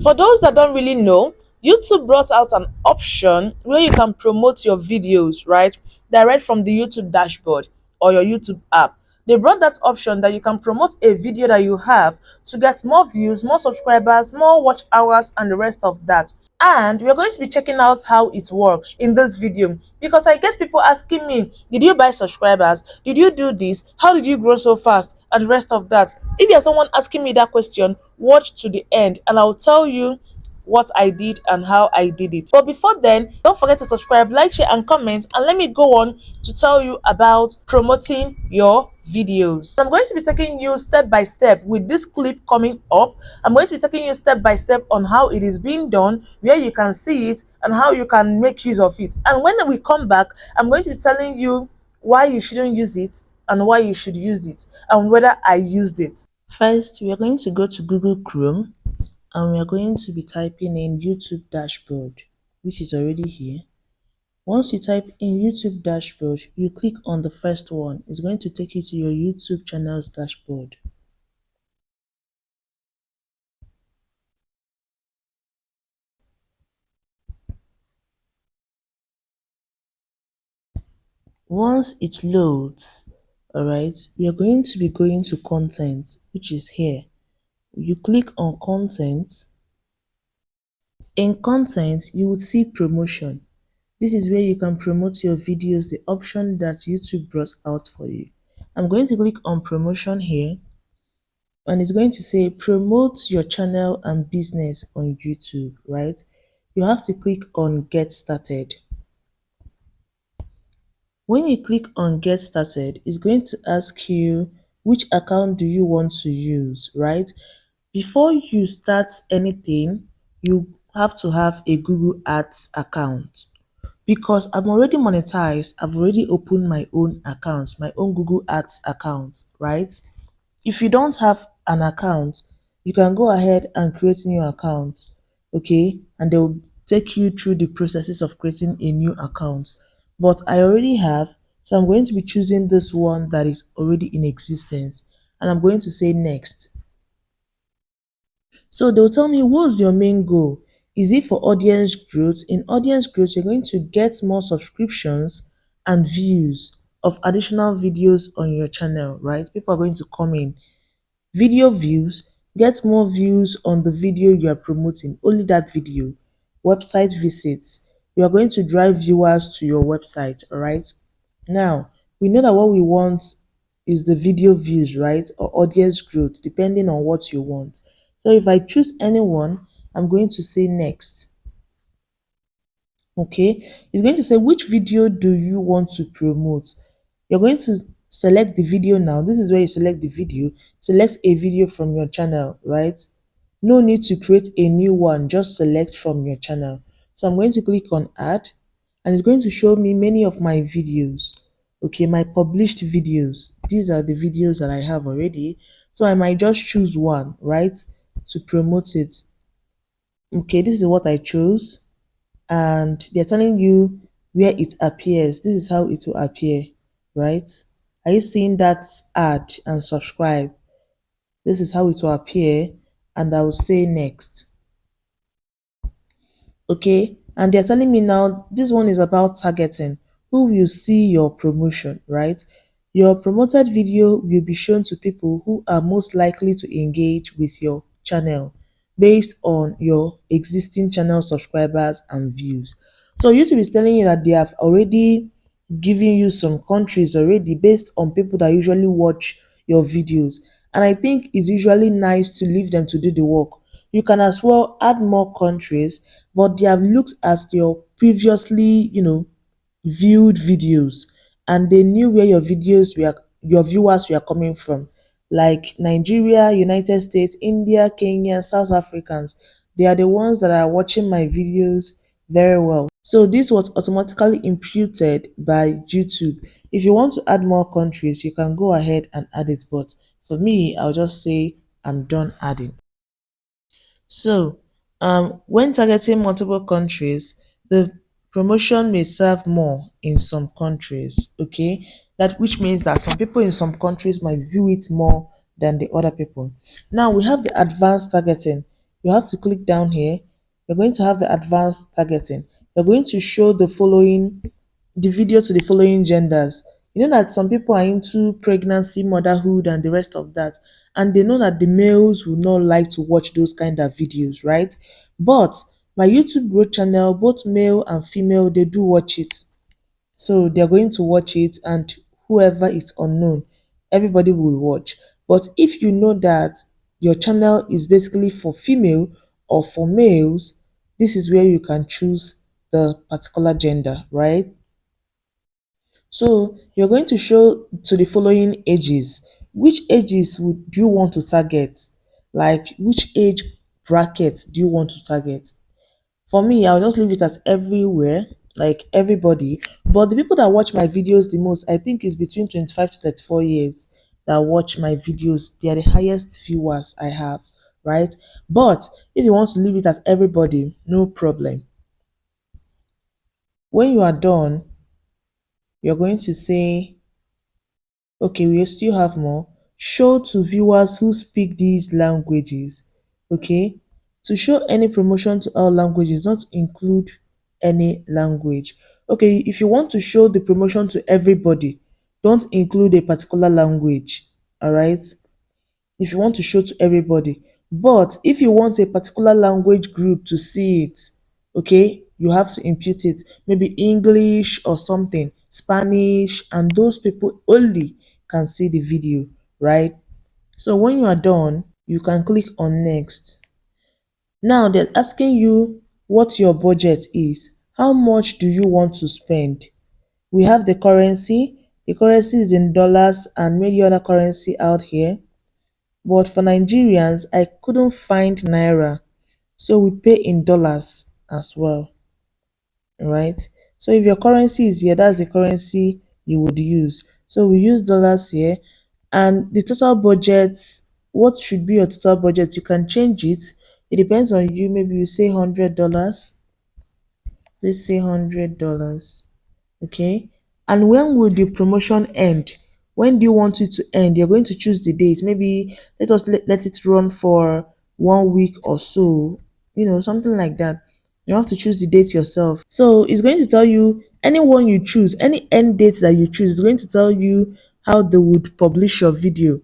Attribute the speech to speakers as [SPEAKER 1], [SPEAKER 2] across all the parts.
[SPEAKER 1] For those that don't really know, YouTube brought out an option where you can promote your videos, right? Direct from the YouTube dashboard or your YouTube app. They brought that option that you can promote a video that you have to get more views, more subscribers, more watch hours, and the rest of that. And we're going to be checking out how it works in this video because I get people asking me, did you buy subscribers? Did you do this? How did you grow so fast? And the rest of that. If you're someone asking me that question, watch to the end and I'll tell you what I did and how I did it. But before then, don't forget to subscribe, like, share, and comment. And let me go on to tell you about promoting your videos. I'm going to be taking you step by step with this clip coming up. I'm going to be taking you step by step on how it is being done, where you can see it, and how you can make use of it. And when we come back, I'm going to be telling you why you shouldn't use it and why you should use it and whether I used it. First, we are going to go to Google Chrome and we are going to be typing in YouTube dashboard, which is already here. Once you type in YouTube dashboard, you click on the first one. It's going to take you to your YouTube channel's dashboard. Once it loads, alright, we are going to be going to content, which is here. You click on content. In content, you would see promotion. This is where you can promote your videos, the option that YouTube brought out for you. I'm going to click on promotion here and it's going to say promote your channel and business on YouTube, right? You have to click on get started. When you click on get started, it's going to ask you which account do you want to use, right? Before you start anything, you have to have a Google Ads account. Because I'm already monetized, I've already opened my own account, my own Google Ads account, right? If you don't have an account, you can go ahead and create a new account, okay? And they will take you through the processes of creating a new account. But I already have, so I'm going to be choosing this one that is already in existence. And I'm going to say next. So they'll tell me, what's your main goal? Is it for audience growth? In audience growth, you're going to get more subscriptions and views of additional videos on your channel, right? People are going to come in. Video views, get more views on the video you are promoting, only that video. Website visits, you are going to drive viewers to your website, all right? Now, we know that what we want is the video views, right? Or audience growth, depending on what you want. So if I choose anyone, I'm going to say next. Okay, it's going to say which video do you want to promote. You're going to select the video now. This is where you select the video. Select a video from your channel, right? No need to create a new one, just select from your channel. So I'm going to click on add and it's going to show me many of my videos. Okay, my published videos. These are the videos that I have already. So I might just choose one, right, to promote it. Okay, this is what I chose and they're telling you where it appears. This is how it will appear, right? Are you seeing that add and subscribe? This is how it will appear and I will say next. Okay, and they're telling me now this one is about targeting. Who will see your promotion, right? Your promoted video will be shown to people who are most likely to engage with your channel based on your existing channel subscribers and views. So YouTube is telling you that they have already given you some countries already based on people that usually watch your videos. And I think it's usually nice to leave them to do the work. You can as well add more countries, but they have looked at your previously, viewed videos and they knew where your viewers were coming from, like Nigeria, United States, India, Kenya, South Africans. They are the ones that are watching my videos very well. So this was automatically imputed by YouTube. If you want to add more countries, you can go ahead and add it, but for me, I'll just say I'm done adding. So, when targeting multiple countries, the promotion may serve more in some countries, okay? That which means that some people in some countries might view it more than the other people. Now we have the advanced targeting. you have to click down here. You're going to have the advanced targeting. You're going to show the video to the following genders. You know that some people are into pregnancy, motherhood, and the rest of that, and they know that the males would not like to watch those kind of videos, right? But my YouTube growth channel, both male and female, they do watch it. So they're going to watch it, and whoever is unknown, everybody will watch. But if you know that your channel is basically for female or for males, this is where you can choose the particular gender, right? So you're going to show to the following ages. Which ages would you want to target? Like which age bracket do you want to target? For me, I'll just leave it at everywhere, like everybody. But the people that watch my videos the most, I think is between 25 to 34 years that watch my videos. They are the highest viewers I have, right? But if you want to leave it at everybody, no problem. When you are done, you're going to say, okay, we still have more. Show to viewers who speak these languages. Okay. To show any promotion to all languages, not include any language. Okay, if you want to show the promotion to everybody, don't include a particular language. All right. If you want to show to everybody. But if you want a particular language group to see it, okay, you have to impute it. Maybe English or something, Spanish, and those people only can see the video, right? So when you are done, you can click on next. Now they're asking you what your budget is. How much do you want to spend? We have the currency. The currency is in dollars and many other currency out here. But for Nigerians, I couldn't find naira, so we pay in dollars as well, right? So if your currency is here, that's the currency you would use. So we use dollars here, and the total budget, what should be your total budget? You can change it. It depends on you. Maybe you say $100. Let's say $100. Okay. And when will the promotion end? When do you want it to end? You're going to choose the date. Maybe let it run for 1 week or so, something like that. You have to choose the date yourself. So it's going to tell you anyone you choose, any end date that you choose, it's going to tell you how they would publish your video.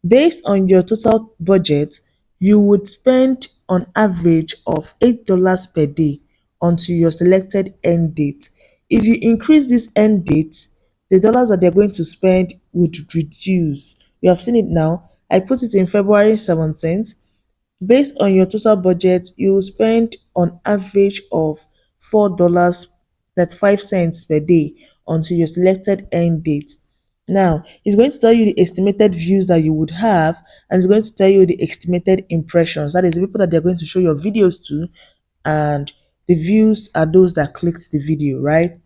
[SPEAKER 1] Based on your total budget, you would spend on average of $8 per day until your selected end date. If you increase this end date, the dollars that they're going to spend would reduce. We have seen it now. I put it in February 17th. Based on your total budget, you will spend on average of $4.35 per day until your selected end date. Now, it's going to tell you the estimated views that you would have, and it's going to tell you the estimated impressions. That is the people that they're going to show your videos to, and the views are those that clicked the video, right?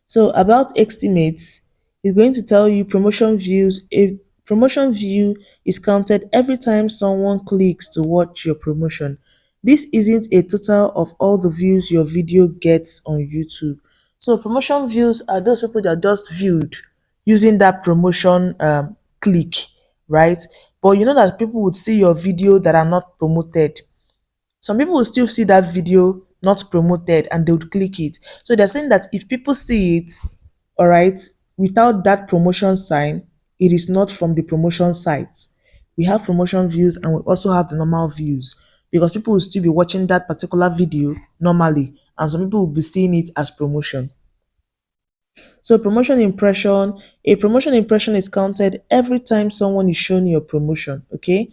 [SPEAKER 1] So about estimates, it's going to tell you promotion views. A promotion view is counted every time someone clicks to watch your promotion. This isn't a total of all the views your video gets on YouTube. So promotion views are those people that just viewed using that promotion click, right? But you know that people would see your video that are not promoted. Some people will still see that video not promoted and they would click it. So they're saying that if people see it, all right, without that promotion sign, it is not from the promotion site. We have promotion views and we also have the normal views, because people will still be watching that particular video normally, and some people will be seeing it as promotion. So a promotion impression is counted every time someone is showing your promotion, okay?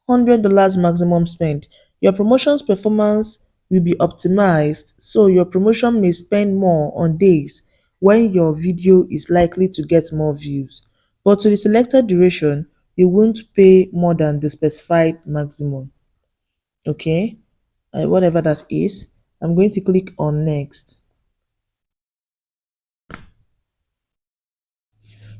[SPEAKER 1] $100 maximum spend. Your promotion's performance will be optimized, so your promotion may spend more on days when your video is likely to get more views. But to the selected duration, you won't pay more than the specified maximum. Okay, whatever that is, I'm going to click on next.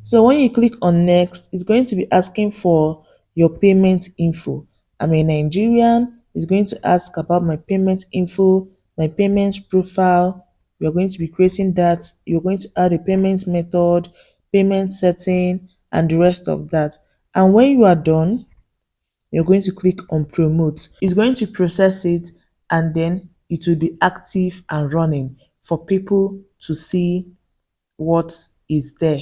[SPEAKER 1] So when you click on next, it's going to be asking for your payment info. I'm a Nigerian. It's going to ask about my payment info, my payment profile. You're going to be creating that. You're going to add a payment method, payment setting, and the rest of that. And when you are done, You're going to click on promote. It's going to process it, and then it will be active and running for people to see what is there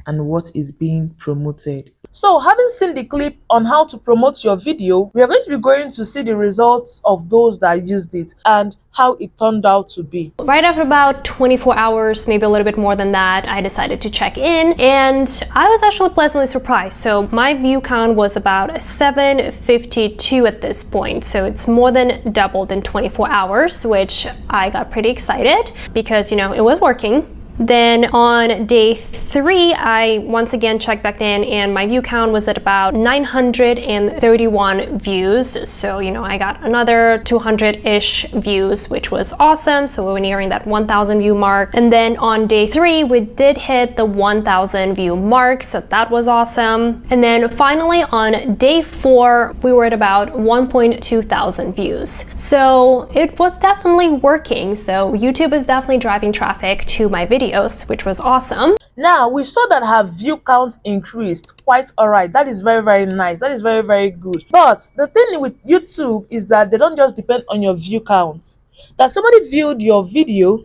[SPEAKER 1] and what is being promoted. So, having seen the clip on how to promote your video, we are going to be going to see the results of those that used it and how it turned out to be.
[SPEAKER 2] Right after about 24 hours, maybe a little bit more than that, I decided to check in, and I was actually pleasantly surprised. So my view count was about 752 at this point, so it's more than doubled in 24 hours, which I got pretty excited because, you know, it was working. Then on day 3, I once again checked back in, and my view count was at about 931 views. So, you know, I got another 200-ish views, which was awesome. So we were nearing that 1,000 view mark. And then on day 3, we did hit the 1,000 view mark. So that was awesome. And then finally on day 4, we were at about 1.2 thousand views. So it was definitely working. So YouTube is definitely driving traffic to my videos, which was awesome.
[SPEAKER 1] Now, we saw that her view count increased. Quite alright. That is very, very nice. That is very, very good. But the thing with YouTube is that they don't just depend on your view count. That somebody viewed your video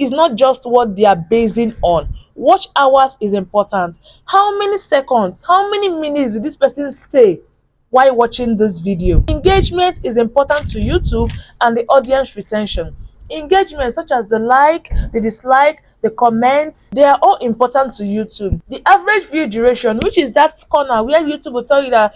[SPEAKER 1] is not just what they are basing on. Watch hours is important. How many seconds, how many minutes did this person stay while watching this video? Engagement is important to YouTube, and the audience retention. Engagement such as the like, the dislike, the comments, they are all important to YouTube. The average view duration, which is that corner where YouTube will tell you that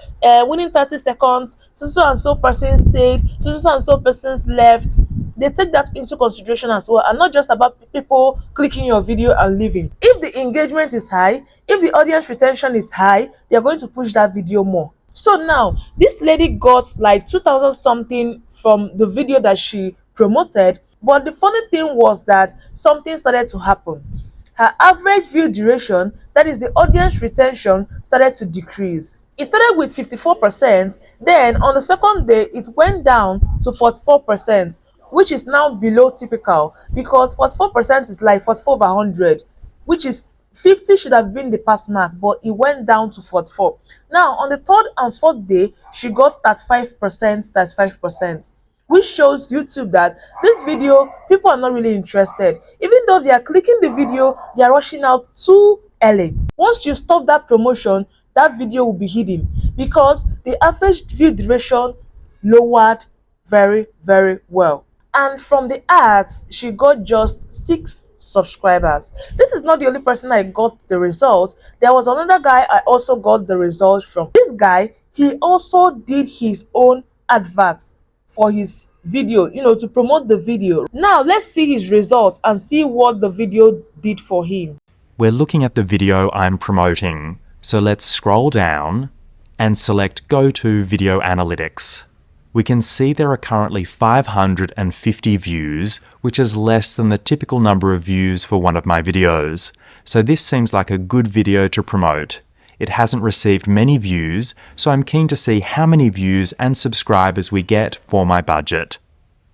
[SPEAKER 1] within 30 seconds, so and so person stayed, so and so persons left. They take that into consideration as well, and not just about people clicking your video and leaving. If the engagement is high, if the audience retention is high, they are going to push that video more. So now, this lady got like 2,000 something from the video that she promoted, but the funny thing was that something started to happen. Her average view duration, that is the audience retention, started to decrease. It started with 54%, then on the second day it went down to 44%, which is now below typical, because 44% is like 44 over 100, which is 50 should have been the pass mark, but it went down to 44. Now on the third and fourth day, she got 35%, which shows YouTube that this video, people are not really interested. Even though they are clicking the video, they are rushing out too early. Once you stop that promotion, that video will be hidden because the average view duration lowered very, very well. And from the ads, she got just 6 subscribers. This is not the only person I got the result. There was another guy I also got the result from. This guy, he also did his own adverts for his video, you know, to promote the video. Now let's see his results and see what the video did for him.
[SPEAKER 3] We're looking at the video I'm promoting, so let's scroll down and select Go to Video Analytics. We can see there are currently 550 views, which is less than the typical number of views for one of my videos. So this seems like a good video to promote. It hasn't received many views, so I'm keen to see how many views and subscribers we get for my budget.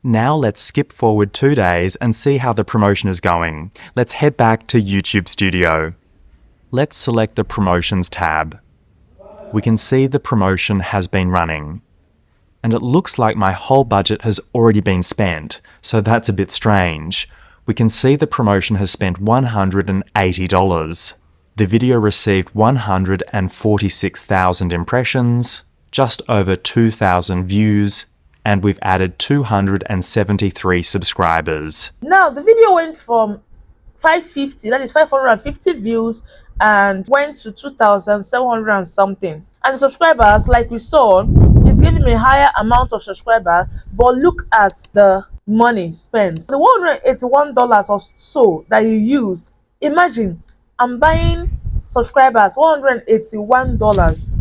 [SPEAKER 3] Now let's skip forward 2 days and see how the promotion is going. Let's head back to YouTube Studio. Let's select the Promotions tab. We can see the promotion has been running. And it looks like my whole budget has already been spent, so that's a bit strange. We can see the promotion has spent $180. The video received 146,000 impressions, just over 2,000 views, and we've added 273 subscribers.
[SPEAKER 1] Now, the video went from 550, that is 550 views, and went to 2,700 and something. And the subscribers, like we saw, it gave him a higher amount of subscribers, but look at the money spent. The $181 or so that he used, imagine, I'm buying subscribers $181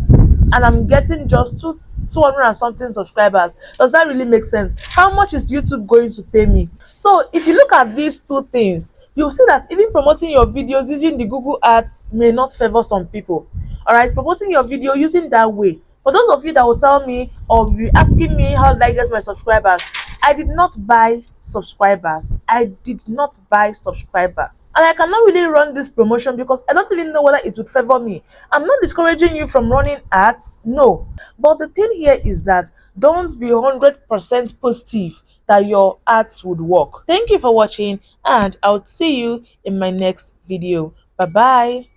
[SPEAKER 1] and I'm getting just 200 and something subscribers. Does that really make sense? How much is YouTube going to pay me? So if you look at these two things, you'll see that even promoting your videos using the Google ads may not favor some people. All right, promoting your video using that way For those of you that will tell me or be asking me how did I get my subscribers, I did not buy subscribers. I did not buy subscribers. And I cannot really run this promotion because I don't even know whether it would favor me. I'm not discouraging you from running ads, no. But the thing here is that don't be 100% positive that your ads would work. Thank you for watching, and I'll see you in my next video. Bye bye.